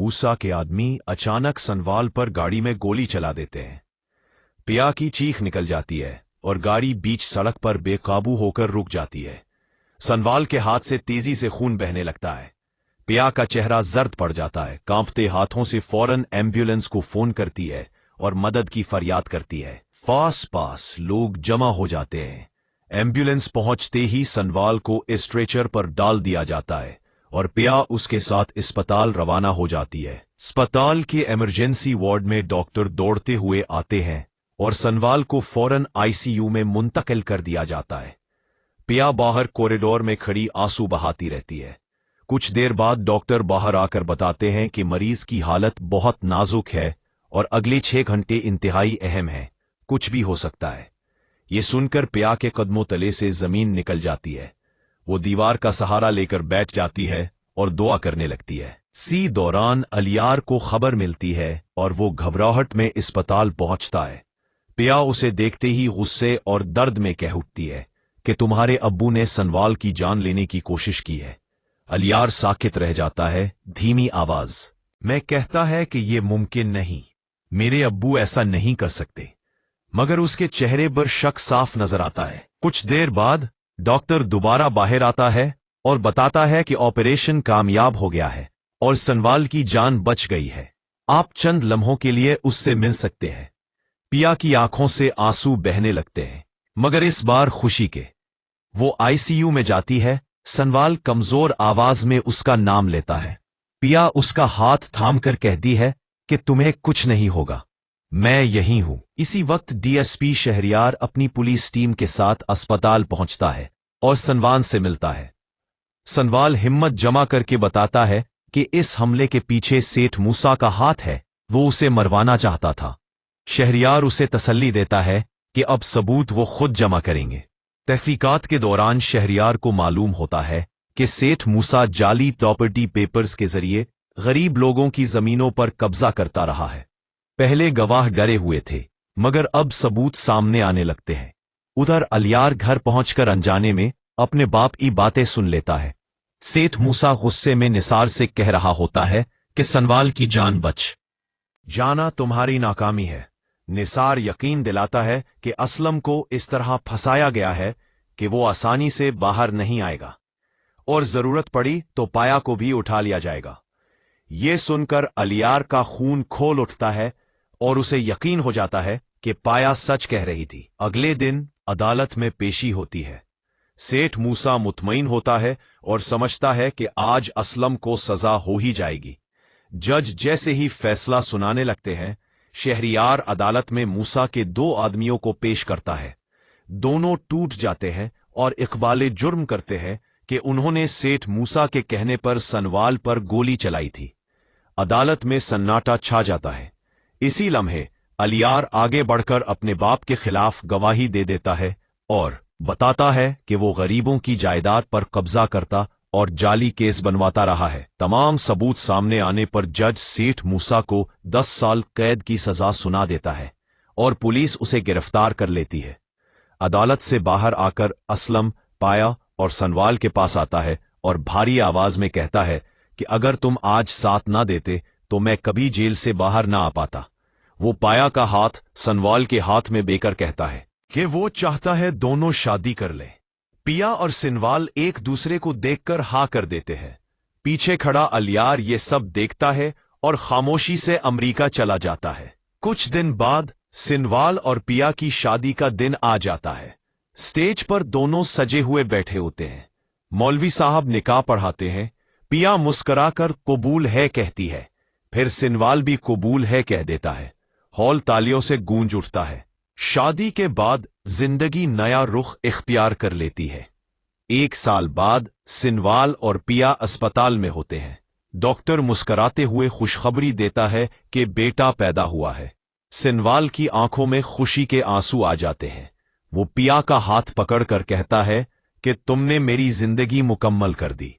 मूसा के आदमी अचानक सनवाल पर गाड़ी में गोली चला देते हैं। पिया की चीख निकल जाती है और गाड़ी बीच सड़क पर बेकाबू होकर रुक जाती है। सनवाल के हाथ से तेजी से खून बहने लगता है। पिया का चेहरा जर्द पड़ जाता है। कांपते हाथों से फौरन एम्बुलेंस को फोन करती है और मदद की फरियाद करती है। पास लोग जमा हो जाते हैं। एम्बुलेंस पहुंचते ही सनवाल को स्ट्रेचर पर डाल दिया जाता है और पिया उसके साथ अस्पताल रवाना हो जाती है। अस्पताल के इमरजेंसी वार्ड में डॉक्टर दौड़ते हुए आते हैं और सनवाल को फौरन आईसीयू में मुंतकिल कर दिया जाता है। पिया बाहर कॉरिडोर में खड़ी आंसू बहाती रहती है। कुछ देर बाद डॉक्टर बाहर आकर बताते हैं कि मरीज की हालत बहुत नाजुक है और अगले 6 घंटे इंतहाई अहम है, कुछ भी हो सकता है। ये सुनकर पिया के कदमों तले से जमीन निकल जाती है। वो दीवार का सहारा लेकर बैठ जाती है और दुआ करने लगती है। इसी दौरान अलियार को खबर मिलती है और वो घबराहट में अस्पताल पहुंचता है। पिया उसे देखते ही गुस्से और दर्द में कह उठती है कि तुम्हारे अब्बू ने सनवाल की जान लेने की कोशिश की है। अलियार साकित रह जाता है, धीमी आवाज में कहता है कि यह मुमकिन नहीं, मेरे अब्बू ऐसा नहीं कर सकते, मगर उसके चेहरे पर शक साफ नजर आता है। कुछ देर बाद डॉक्टर दोबारा बाहर आता है और बताता है कि ऑपरेशन कामयाब हो गया है और सनवाल की जान बच गई है। आप चंद लम्हों के लिए उससे मिल सकते हैं। पिया की आंखों से आंसू बहने लगते हैं, मगर इस बार खुशी के। वो आईसीयू में जाती है। सनवाल कमजोर आवाज में उसका नाम लेता है। पिया उसका हाथ थामकर कहती है कि तुम्हें कुछ नहीं होगा, मैं यहीं हूं। इसी वक्त डीएसपी शहरियार अपनी पुलिस टीम के साथ अस्पताल पहुंचता है और सनवाल से मिलता है। सनवाल हिम्मत जमा करके बताता है कि इस हमले के पीछे सेठ मूसा का हाथ है, वो उसे मरवाना चाहता था। शहरियार उसे तसल्ली देता है कि अब सबूत वो खुद जमा करेंगे। तहकीकात के दौरान शहरियार को मालूम होता है कि सेठ मूसा जाली प्रॉपर्टी पेपर्स के जरिए गरीब लोगों की जमीनों पर कब्जा करता रहा है। पहले गवाह डरे हुए थे, मगर अब सबूत सामने आने लगते हैं। उधर अलियार घर पहुंचकर अनजाने में अपने बाप की बातें सुन लेता है। सेठ मूसा गुस्से में निसार से कह रहा होता है कि सनवाल की जान बच जाना तुम्हारी नाकामी है। निसार यकीन दिलाता है कि असलम को इस तरह फंसाया गया है कि वो आसानी से बाहर नहीं आएगा और जरूरत पड़ी तो पाया को भी उठा लिया जाएगा। ये सुनकर अलियार का खून खोल उठता है और उसे यकीन हो जाता है कि पाया सच कह रही थी। अगले दिन अदालत में पेशी होती है। सेठ मूसा मुतमईन होता है और समझता है कि आज असलम को सजा हो ही जाएगी। जज जैसे ही फैसला सुनाने लगते हैं, शहरियार अदालत में मूसा के 2 आदमियों को पेश करता है। दोनों टूट जाते हैं और इकबाले जुर्म करते हैं कि उन्होंने सेठ मूसा के कहने पर सनवाल पर गोली चलाई थी। अदालत में सन्नाटा छा जाता है। इसी लम्हे अलियार आगे बढ़कर अपने बाप के खिलाफ गवाही दे देता है और बताता है कि वो गरीबों की जायदाद पर कब्जा करता और जाली केस बनवाता रहा है। तमाम सबूत सामने आने पर जज सेठ मूसा को 10 साल कैद की सजा सुना देता है और पुलिस उसे गिरफ्तार कर लेती है। अदालत से बाहर आकर असलम, पाया और सनवाल के पास आता है और भारी आवाज में कहता है कि अगर तुम आज साथ ना देते तो मैं कभी जेल से बाहर ना आ पाता। वो पाया का हाथ सनवाल के हाथ में देकर कहता है कि वो चाहता है दोनों शादी कर ले। पिया और सनवाल एक दूसरे को देखकर हाँ कर देते हैं। पीछे खड़ा अलियार ये सब देखता है और खामोशी से अमेरिका चला जाता है। कुछ दिन बाद सनवाल और पिया की शादी का दिन आ जाता है। स्टेज पर दोनों सजे हुए बैठे होते हैं। मौलवी साहब निकाह पढ़ाते हैं। पिया मुस्कुराकर कबूल है कहती है, फिर सनवाल भी कबूल है कह देता है। हॉल तालियों से गूंज उठता है। शादी के बाद जिंदगी नया रुख इख्तियार कर लेती है। 1 साल बाद सनवाल और पिया अस्पताल में होते हैं। डॉक्टर मुस्कुराते हुए खुशखबरी देता है कि बेटा पैदा हुआ है। सनवाल की आंखों में खुशी के आंसू आ जाते हैं। वो पिया का हाथ पकड़कर कहता है कि तुमने मेरी जिंदगी मुकम्मल कर दी।